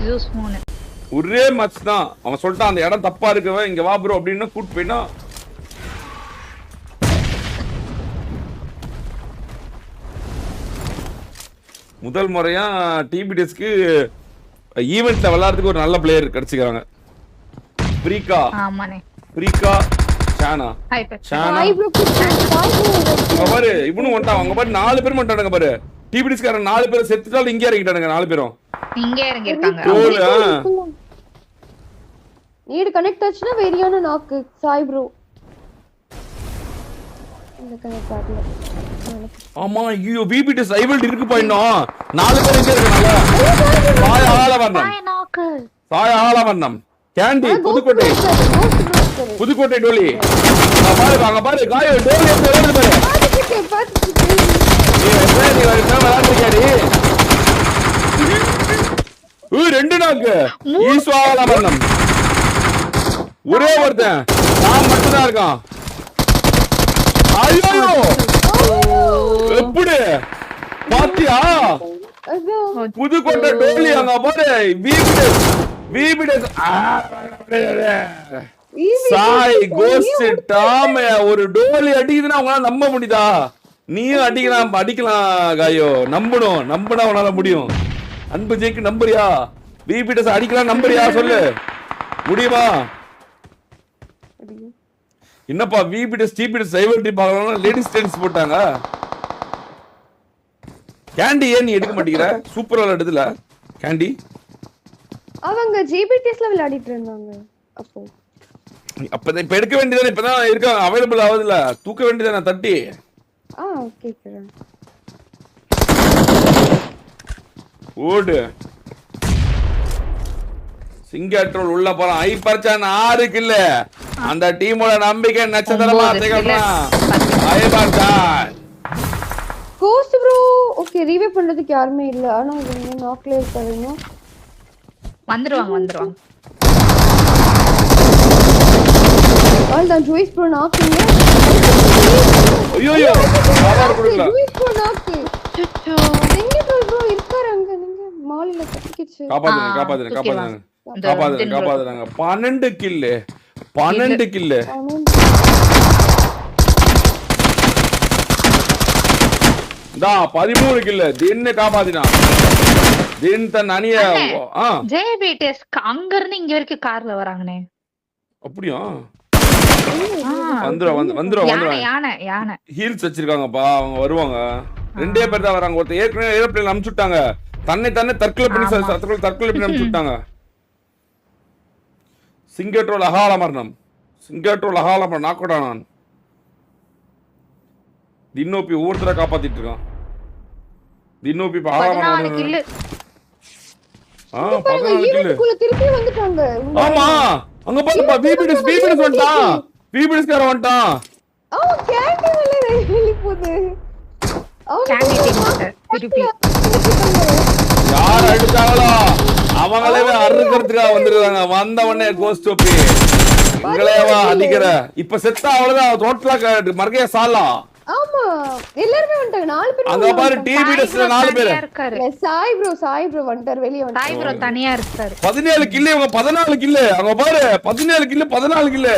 Juice 3 ஒரே match தான். அவன் சொல்லிட்டான் அந்த இடம் தப்பா இருக்கவன் இங்க வா ப்ரோ அப்படின்னு கூட்டு போயினா முதல் முறையா டிபிடிஎஸ்க்கு ஈவென்ட்ல விளையாடுறதுக்கு ஒரு நல்ல பிளேயர் கிடைச்சிக்கிறாங்க. பிரீகா ஆமாண்ணே. பிரீகா ஷானா ஷானா பாரு இவனும் வந்துட்டான். அங்க பாரு 4 பேர் வந்துட்டானுங்க பாரு. டிபிடிஎஸ்காரன் 4 பேர் செத்துட்டாலும் இங்கே இறங்கிட்டானுங்க 4 பேரும். இங்கே இறங்கி இருக்காங்க. நீடு கனெக்ட் ஆச்சுனா வெரியான நாக் சாய் ப்ரோ. இந்த கனெக்ட் ஆகல. ஆமா ஐயோ விபிடிஎஸ் ரைவல் இருக்கு பாயினோம். 4 பேர் இங்கே இருக்கானல. சாய் ஆலவர்ணம். சாய் நாக். சாய் ஆலவர்ணம். கேண்டி புதுக்கோட்டை. புதுக்கோட்டை டோலி. பாரு பாரு காயோ டோலி எடுத்து ஓடுது பாரு. பாத்துக்கிட்டே. நீ வரணும் விளையாடுறியாடி? ரெண்டு நாக்கு. ஈஸ்வராவர்ணம். ஒரே ஒருத்தன் நான் மட்டும் தான் இருக்கான். ஐயோ எப்படி பாத்தியா? புதுக்கோட்டை டோலி அங்க பாரு. விபிடிஎஸ் சாய் கோஸ்ட் டாம் ஒரு டோலி அடிக்குதுன்னா அவங்களால நம்ப முடியுதா? நீயும் அடிக்கலாம் காயோ. நம்புனா உன்னால முடியும். அன்பு ஜெயிக்கு நம்புறியா? விபிடிஎஸ் அடிக்கலாம் நம்புறியா சொல்லு. முடியுமா? என்னப்பா விபிடிஎஸ் டிபிடிஎஸ் ரைவல்ரி பார்க்கணும் லேடிஸ் டென்ஸ் போட்டாங்க. கேண்டி ஏன் நீ எடுக்க மாட்டேங்கிற? சூப்பர் விளையாடுதுல கேண்டி. அவங்க ஜிபிடிஎஸ்ல விளையாடிட்டு இருந்தாங்க. அப்பதான் இப்ப எடுக்க வேண்டியதானே. இப்பதான் இருக்காங்க அவைலபிள் ஆகுதுல. தூக்க வேண்டியதானே தட்டி. ஓகே ஓடு. சிங்கட்ரோல் உள்ள போறான். ஐபர்சான் 6 கில். அந்த டீமோட நம்பிக்கை நட்சத்திரமா திகழ்றான் ஐபர்சான். கோஸ்ட் ப்ரோ ஓகே ரிவைவ் பண்றதுக்கு யாருமே இல்ல. ஆனா இவங்க நாக்ல இருக்காங்க. வந்துருவாங்க. ஆல் தான் ஜூஸ் ப்ரோ நாக்கிங்க. ஐயோ பவர் கொடுக்கல. ஜூஸ் ப்ரோ நாக்கு. எங்க ப்ரோ இருக்காங்க? நீங்க மாலில தப்பிக்கிச்சு. காப்பாத்துங்க. 12 கில். 12 கில். டா 13 கில். தின்னு காப்பாத்தினான். தின் தன் அணிய ஜேபிடிஎஸ் அங்க இருந்து இங்க வரைக்கும் கார்ல வராங்கனே. அப்படியே வந்துரும். யானை ஹீல்ஸ் வச்சிருக்காங்கப்பா. அவங்க வருவாங்க. 2 பேர் தான் வராங்க. ஒருத்தர் ஏற்கனவே ஏரோப்ளேன் அனுப்பிச்சுட்டாங்க. தன்னை தற்கொலை பண்ணி அனுப்பிச்சு விட்டாங்க. சிங்கட்ரோல் அகால மரணம். நாக்கோடானான். தின்னோப்பி ஒவ்வொருத்தர காப்பாத்திட்டு இருக்கான். தின்னோப்பி ஆமா அங்க பாருப்பா. விபிடிஎஸ் வந்துட்டான். விபிடிஎஸ் கார வந்துட்டான். கேண்டி வெளிய போகுது. யார் அடிச்சாங்களோ அவங்களே அறுக்கிறதுக்காக வந்துருக்காங்க. வந்த உடனே கோஸ்ட் ஓபி உங்களையவா அடிக்கிற. இப்ப செத்தா அவ்வளவுதான். டோட்டலா மர்கைய சாலா. ஆமா எல்லாரும் வந்துட்டாங்க. 4 பேர். அங்க பாரு டிபிடிஎஸ்ல 4 பேர். சாய் ப்ரோ வந்துட்டார் வெளிய வந்து. சாய் ப்ரோ தனியா இருக்காரு. 17 கில். இவங்க 14 கில். அங்க பாரு 17 கில் 14 கில்.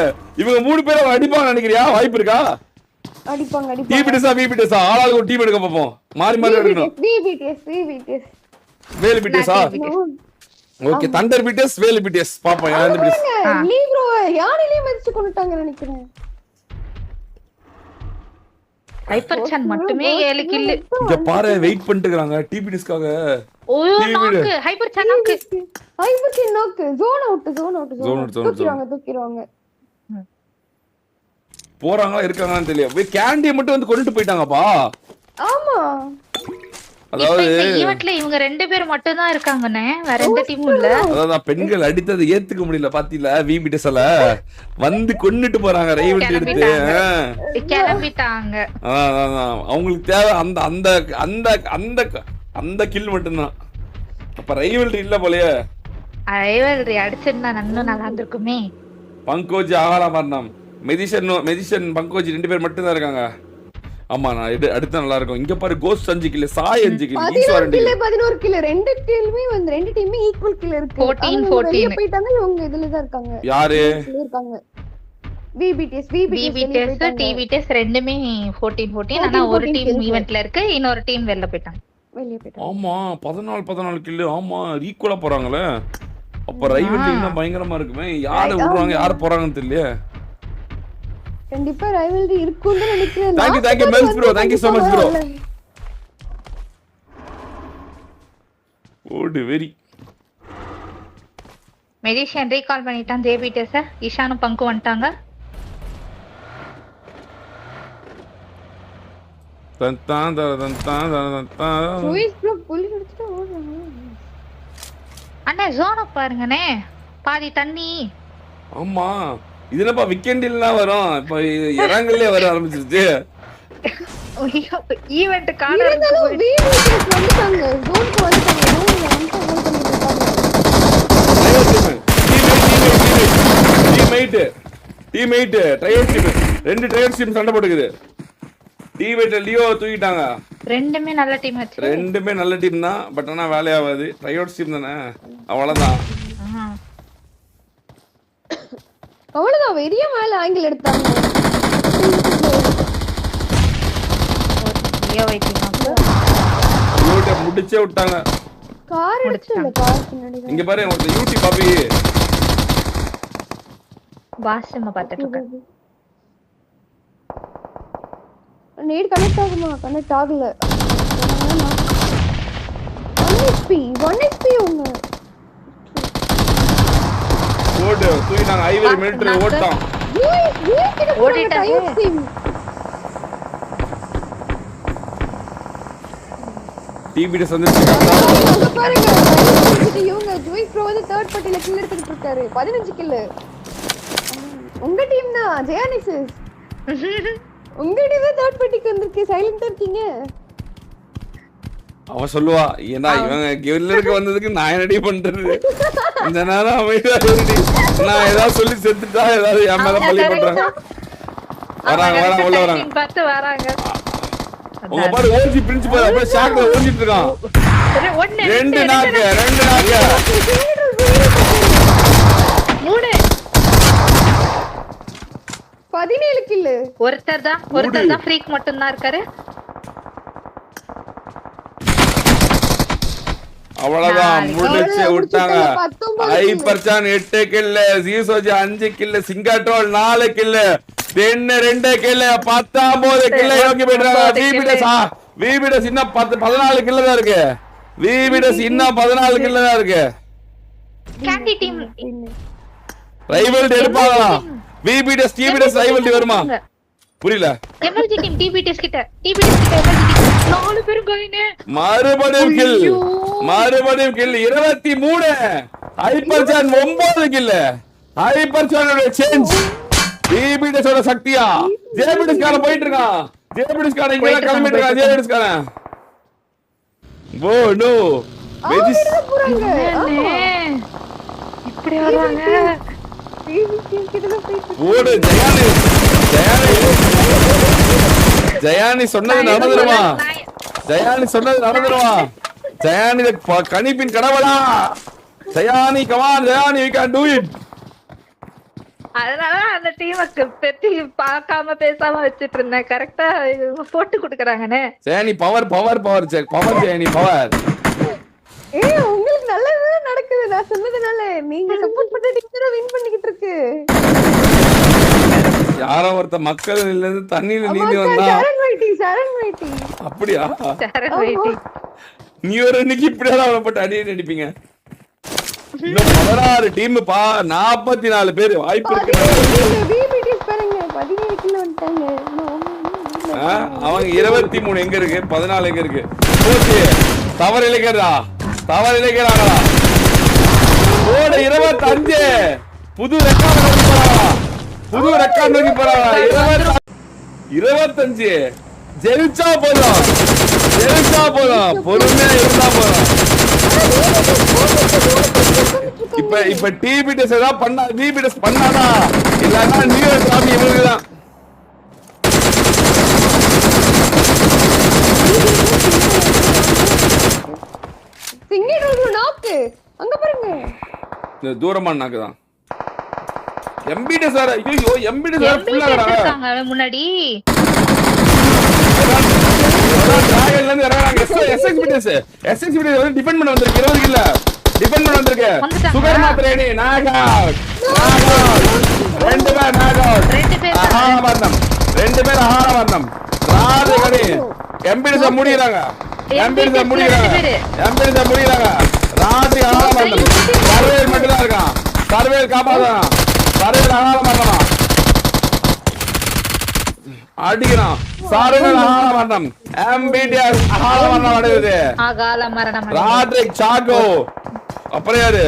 இவங்க 3 பேரை அடிப்பாங்க நினைக்கிறியா? வாய்ப்பு இருக்கா? அடிப்பாங்க. விபிடிஎஸ் ஆளாளுக்கு ஒரு டீம் எடுக்க பாப்போம். மாறி எடுக்கணும். VBTS Velu BTS. Okay thunder BTS Velu BTS பாப்போம். யார் இந்த பிடிஎஸ்? லீ ப்ரோ யானையிலே மதிச்சு கொண்டுட்டாங்க நினைக்கிறேன். ஹைப்பர்சான் மட்டுமே 7 கில். இங்க பாரு வெயிட் பண்ணிட்டு இருக்காங்க டிபிடிஎஸ்காக. ஓயோ நாக்கு ஹைப்பர்சான் நாக்கு. Zone out. தூக்கிடுவாங்க. போறாங்களா இருக்காங்கன்னு தெரியல. கேண்டியை மட்டும் வந்து கொண்டுட்டு போயிட்டாங்கப்பா. ஆமா அதாவது ஈவென்ட்ல இவங்க 2 பேர் மட்டும் தான் இருக்காங்கனே. வேற எந்த டீமும் இல்ல. அதான் பெண்கள் அடித்தது ஏத்துக்க முடியல பாத்தீங்களா? விபிடிஎஸ்ல வந்து கொன்னுட்டு போறாங்க. ரைவல்ரி எடுத்து கிளம்பிட்டாங்க. அவங்களுக்கு தேவை அந்த அந்த அந்த அந்த அந்த கில் மட்டும் தான். அப்ப ரைவல்ரி இல்ல போலயே. ரைவல்ரி அடிச்சிருந்தா இன்னும் நல்லா இருந்திருக்குமே. பங்கோஜி ஆகார மரணம். மெதிஷன் பங்கோஜி 2 பேர் மட்டும் தான் இருக்காங்க. ஆமா நான் அடுத்த நல்லா இருக்கும். இங்க பாரு கோஸ்ட் 5 கில், சாய் 5 கில், ஈஸ்வா 2 கில், கில். 11 கில். ரெண்டு டீமுமே வந்து ரெண்டு டீமுமே ஈக்குவல் கில் இருக்கு. 14 போயிட்டாங்க. இவங்க இதுல தான் இருக்காங்க. யாரு இருக்காங்க? VBTS TVTS ரெண்டுமே 14 ஆனா ஒரு டீம் ஈவென்ட்ல இருக்கு, இன்னொரு டீம் வெளிய போயிட்டாங்க. ஆமா 14 கில். ஆமா ஈக்குவலா போறாங்களே. அப்ப ரைவல் டீம் தான் பயங்கரமா இருக்குமே. யாரை விடுறாங்க யார் போறாங்கன்னு தெரியல. கண்டிப்பா ரைவல்ரி இருக்குன்னு நினைக்கிறேன். Thank you Mel's bro. Thank you so much bro. ஓடு வெரி. மெடிஷியன் ரீகால் பண்ணிட்டான் JBTS. ஈஷானும் பங்கு வந்துட்டாங்க. லூயிஸ் ப்ரோ புலி எடுத்துட்டு ஓடுறாங்க. அண்ணா ஜோன பாருங்கனே. பாதி தண்ணி. ஆமா இது என்னப்பா வீக்கெண்ட்லாம் வரும். இப்ப இறங்கல்லே வர ஆரம்பிச்சிருச்சு. ஈவென்ட் காண VBTS வந்துட்டாங்க. ஜோனுக்கு வந்துட்டாங்க. ஜோன்ல வந்து ஹோல்ட் பண்ணிட்டு இருக்காங்க. Teammate trial team. ரெண்டு ட்ரையல் டீம் சண்டை போட்டுக்குது. டீம்மேட் லியோ தூக்கிட்டாங்க. ரெண்டுமே நல்ல டீம் ஆச்சு. ரெண்டுமே நல்ல டீம் தான். பட் ஆனா வேலையாவாது. ட்ரையல் டீம் தானே. அவ்வளவுதான். அவ்வளவுதான். வெறிய மேல ஆங்கிள் எடுத்தாங்க. Leo waiting of. லியோட்ட முடிச்சே விட்டாங்க. கார் எடுத்துல கார் பின்னாடி. இங்க பாரு ஒரு யூடியூப் பாபி. வாசமா பாத்துட்டு இருக்க. நேட் கனெக்ட் ஆகுமா? கனெக்ட் ஆகல. 1 HP ஒன்னு. ஓடு தூக்கிட்டாங்க. ஐவரி மிலிட்டரி ஓட்டான். ஓடிட்டாங்க. டிபிடிஎஸ் வந்துருச்சு. பாருங்க இவங்க ஜூயிஸ் ப்ரோ வந்து தேர்ட் பார்ட்டில கில் எடுத்துட்டு இருக்காரு. 15 கில். உங்க டீம் தான் ஜெயானிசிஸ். உங்க டீம் தேர்ட் பார்ட்டிக்கு வந்திருக்கு. சைலண்டா இருக்கீங்க. அவன் சொல்லுவா ஏன்னா இவங்க கில்லருக்கு வந்ததுக்கு நான் என்னடி பண்றது. இந்த நேரம் அமைதியா இருடி. நான் ஏதாவது சொல்லி செத்துட்டா ஏதாவது என் மேல பழி பண்றாங்க. வராங்க உள்ள வராங்க. பார்த்து வராங்க. உங்க பாரு ஓஜி பிரின்சிபல் அப்படியே ஷாக்ல ஓடிட்டு இருக்கான். ரெண்டு நாக்கு 17 கில். ஒருத்தர் தான் ஃப்ரீக் மட்டும் தான் இருக்காரு. அவ்வளவுதான் முடிச்சு விட்டாங்க. ஐபர்சான் 8 கில், ஜீசோஜி 5 கில், சிங்காட்டோல் 4 கில், 2 கில், 19 கில் யோகி போயிட்டாங்க. VBTS இன்னும் 14 கில் தான் இருக்கு. VBTS இன்னும் 14 கில் தான் இருக்கு. கேண்டி டீம் ரைவல்டி எடுப்பாங்களா? VBTS TBTS ரைவல்டி வருமா? புரியல. எம்எல்ஜி டீம் TBTS கிட்ட எம்எல்ஜி கிட்ட 4 பேரும் கைனே. மறுபடியும் கில் 23. ஹைப்பர்சான் 9 கில். ஹைப்பர்சானோட சேஞ்ச். VBTS ஓட சக்தியா? JBTS கார போயிட்டு இருக்கான். JBTS கார இங்க தான் கிளம்பிட்டு இருக்கான். JBTS கார ஓ நோ வெஜிஸ் இப்படி வராங்க. ஓடு ஜெயானி சொன்னது நடந்துருமா? ஜெயானி கணிப்பின் கடவுளா? ஜெயானி come on ஜெயானி we can do it. அதனால அந்த டீமுக்கு பத்தி பார்க்காம பேசாம வச்சிட்டு இருந்தேன். கரெக்டா போட்டு கொடுக்கறாங்கனே. ஜெயானி பவர் ஜெயானி பவர். உங்களுக்கு நல்லது நடக்குது. நான் சொன்னதுனால நீங்க சப்போர்ட் பண்ண டீம் தான் வின் பண்ணிக்கிட்டு இருக்கு. யாரோ ஒருத்த மக்கள் இல்ல தண்ணியில நீந்தி வந்தா சரண் வைட்டி. அப்படியா? சரண் வைட்டி. நீ ஒரு இன்னைக்கு இப்படியா அவளை போட்டு அடியே நடிப்பீங்க. இன்னும் 16 டீம் பா 44 பேர் வாய்ப்பு இருக்கு. VBTS பாருங்க 17 கிலோ வந்துட்டாங்க. அவங்க 23 எங்க இருக்கு? 14 எங்க இருக்கு? போச்சு. தவறு இழைக்கிறதா? ஓட 25. புது ரெக்கார்ட் நோக்கி போறாங்க. 25 ஜெயிச்சா போதும். பொறுமையா இருந்தா போதும். இப்ப TBTS ஏதாவது பண்ணா VBTS பண்ணாதா? இல்லன்னா நியூ சாமி இவங்களுக்கு தான். நாக்கு அங்க பாருங்க. இந்த தூரமா நாக்குதான். எம்பிடி சார் ஐயோ எம்பிடி சார் ஃபுல்லா இருக்காங்க முன்னாடி. ராயல்ல இருந்து இறங்கறாங்க. எஸ்எக்ஸ்பிடிஎஸ் வந்து டிஃபெண்ட் பண்ண வந்திருக்கு. 20 கில்ல டிஃபெண்ட் பண்ண வந்திருக்கு. சுகர் மாத்ரேனி நாக் அவுட். ரெண்டு பேர் நாக் அவுட். ஆஹாரவர்ணம் 2 பேர் ஆஹாரவர்ணம். ராஜகணி எம்பிடி சார் முடியறாங்க. எம்பிடி முடியறாங்க. ராஜி ஆஹாரவர்ணம். சர்வேல் மட்டும் தான் இருக்கான். சர்வேல் காப்பாத்தறான். சர்வேல் ஆஹாரவர்ணம் அடிக்கிறான். சர்வேல் ஆஹாரவர்ணம். எம்பிடிஎஸ் ஆஹாரவர்ணம் அடையுது. அகால மரணம். ராட்ரிக் சாகோ அப்புறம் யாரு?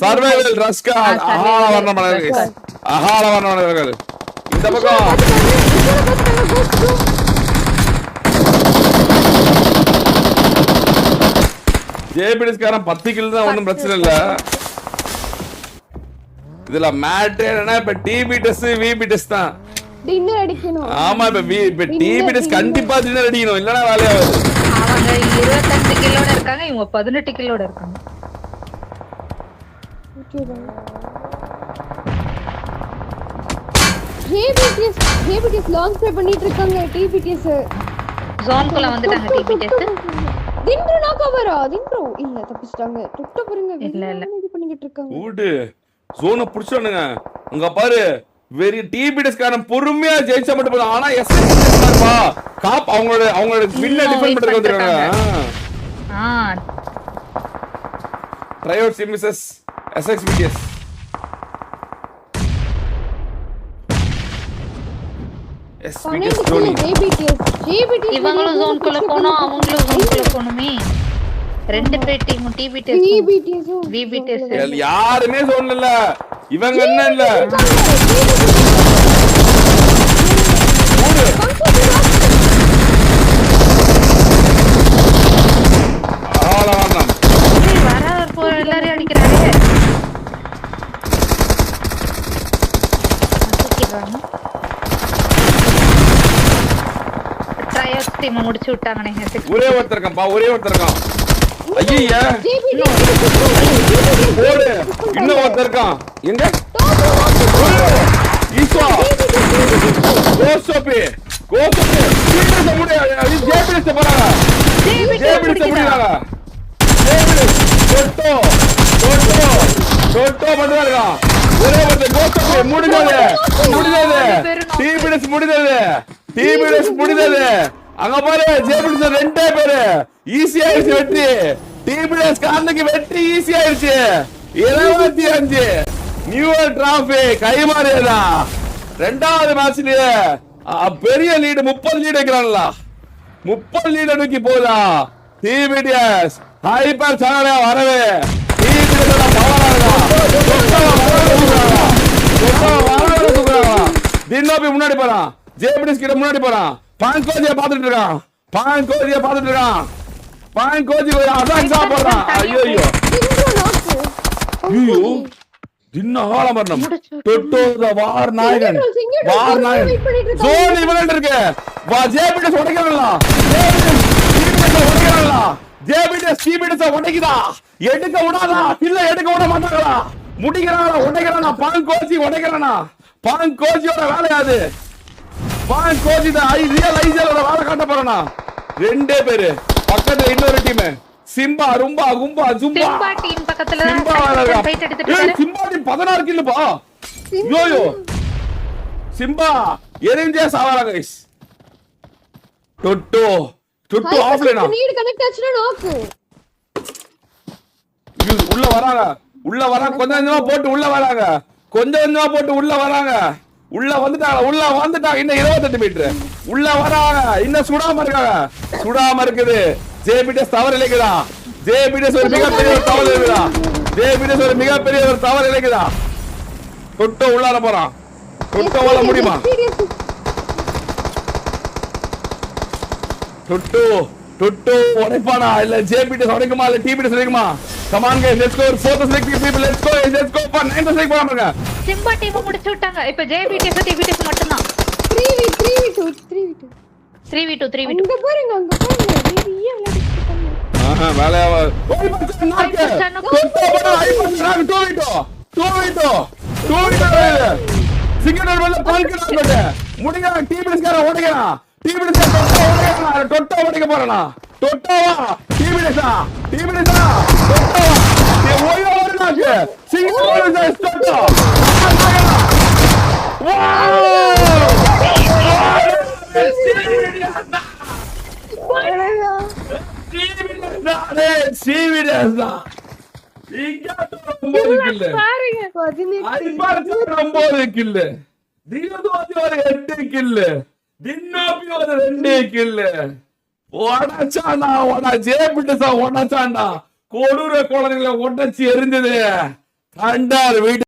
சர்வைவல் ரஸ்கா ஆஹாரவர்ணம் அடையுது. ஆஹாரவர்ணம் அடையுது. இந்த பக்கம் ஜேபிடிஸ்காரன் 10 கில் தான், ஒன்றும் பிரச்சனை இல்ல. இதுல மேட்டர் என்ன, இப்ப டிபிடிஎஸ் விபிடிஎஸ் தான் டின்னர் அடிக்கணும். ஆமா இப்ப டிபிடிஎஸ் கண்டிப்பா டின்னர் அடிக்கணும், இல்லனா வேலையாகாது. அவங்க 25 கிலோட இருக்காங்க, இவங்க 18 கிலோட இருக்காங்க. ஜேபிடிஎஸ் லாங் ஸ்ப்ரே பண்ணிட்டு இருக்காங்க. டிபிடிஎஸ் ஜோன்குள்ள வந்துட்டாங்க. டிபிடிஎஸ் தின்ரு நாக்கவரா தின்ரு இல்ல தப்பிச்சிட்டாங்க. தொட்ட பாருங்க. இல்ல இது பண்ணிட்டு இருக்காங்க. ஊடு ஜோனை புடிச்சானுங்க. அங்க பாரு வெரி டிபிடிஎஸ் காரன் பொறுமையா ஜெயிச்சா மட்டும் போதும். ஆனா எஸ்எக்ஸ் பாருப்பா காப் அவங்களோட வின்ன டிஃபெண்ட் பண்றதுக்கு வந்திருக்காங்க. ட்ரைஅவுட் சிமிசஸ் எஸ்எக்ஸ்பிடிஎஸ் எஸ்பிடிஎஸ் ஜோனி ஜேபிடிஎஸ் இவங்களும் ஜோன்குள்ள போணும், அவங்களும் ஜோன்குள்ள போணுமே. 2 பேர் டீம் டிபிடிஎஸ் விபிடிஎஸ் யாருமே சொல்லல. இவங்க என்ன இல்ல வரார் போ எல்லாரையும் அடிக்கிறாரு. ட்ரையல் டீம் முடிச்சு விட்டாங்கனே. ஒரே ஒருத்தர் இருக்கான். ஐயா போடு இன்னும் ஒருத்தர் இருக்கான். எங்க ஈசா கோஸ்டோபி ஜேபிடிஎஸ் போறாங்க. ஜேபிடிஎஸ் முடிறாங்க. ஜேபிடிஎஸ் டோட்டோ மட்டும் இருக்கான். ஒரே ஒருத்தர் கோஸ்டோபி முடிஞ்சது. டிபிடிஎஸ் முடிஞ்சது. அங்க பாரு ஜேபிடிஎஸ் 2 பேரு ஈஸி ஆயிடுச்சு வெற்றி. டிபிடிஎஸ் காரனுக்கு வெற்றி ஈஸி ஆயிடுச்சு. 25 நியூ இயர் டிராஃபி கைமாறியதா. 2வது மேட்ச்லயே பெரிய லீடு 30 லீடு வைக்கிறாங்களா. 30 லீடு நோக்கி போதா டிபிடிஎஸ். ஹைப்பர் சானே வரவே டிபிடிஎஸ் பவரா இருக்கா. தினோபி முன்னாடி போறான். ஜேபிடிஎஸ் கிட்ட முன்னாடி போறான். பாங்கோஜியை பாத்துட்டு இருக்கான். பாங்கோஜி அதான் சாப்பிடுறான். ஐயோ தின்ன ஆலமரணம். டொட்டோ தி வார் நாயகன். ஜோன் இவன்ட்ட இருக்கு. வா ஜேபிடிஎஸ் உடைக்கறலாம். ஜேபிடிஎஸ் டிபிடிஎஸ் உடைக்குதா. எடுக்க விடாதா. இல்ல எடுக்க விட மாட்டாங்களா. உடைக்கிறானா. பாங்கோஜி உடைக்கிறானா. பாங்கோஜியோட வேலையாது. பாங்கோஜி தான் ஐரியலைசரோட வேலை காட்ட போறானா. 2 பேரு பக்கத்துல இன்னொரு டீம் சிம்பா கும்பா ஜும்பா. சிம்பா டீம் பக்கத்துல ஃபைட் எடுத்துட்டு இருக்காரு. சிம்பா டீம் 16 கில்லுப்பா. யோயோ சிம்பா எரிஞ்சே சாவறா गाइस. டொட்டோ ஆஃப்லைனா நீட் கனெக்ட் ஆச்சுனா நாக்கு. உள்ள வராங்க. கொஞ்சம் கொஞ்சமா போட்டு உள்ள வராங்க. உள்ள வந்துட்டாங்க. இன்னும் 28 மீட்டர் உள்ள வராங்க. இன்னும் சுடாம இருக்குது. ஜேபிடிஎஸ் தவறு இழைக்குதா. ஜேபிடிஎஸ் ஒரு மிகப்பெரிய தவறு இழைக்குதா. தொட்டோ உள்ளார போறான். தொட்டோவால முடியுமா? தொட்டோ உடைப்பானா இல்ல ஜேபிடிஎஸ் உடைக்குமா இல்ல TPDS உடைக்குமா? Come on guys, let's go. 4th select people, let's go for 9th select போறாங்க. சிம்பா டீம் முடிச்சு விட்டாங்க. இப்ப ஜேபிடிஎஸ் டிபிடிஎஸ் மட்டும் தான். 3v2 3v2 அங்க பாருங்க. பெரிய விளையாடிட்டு இருக்காங்க. வேலையாவா சிங்கர் மேல பால்கடா முடிங்க டீபிஎஸ்கார ஓடுகிறான் டீபிஎஸ்கார தொட்டா ஓடிக்க போறானா தொட்டாவா டீபிஎஸ்ஆ தொட்டாவா ஏ ஓய்வா வரனாக்கு சிங்கர் மேல தொட்டா கொடூர குழந்தைகளை உடச்சி எரிஞ்சது கண்டார் வீட்டு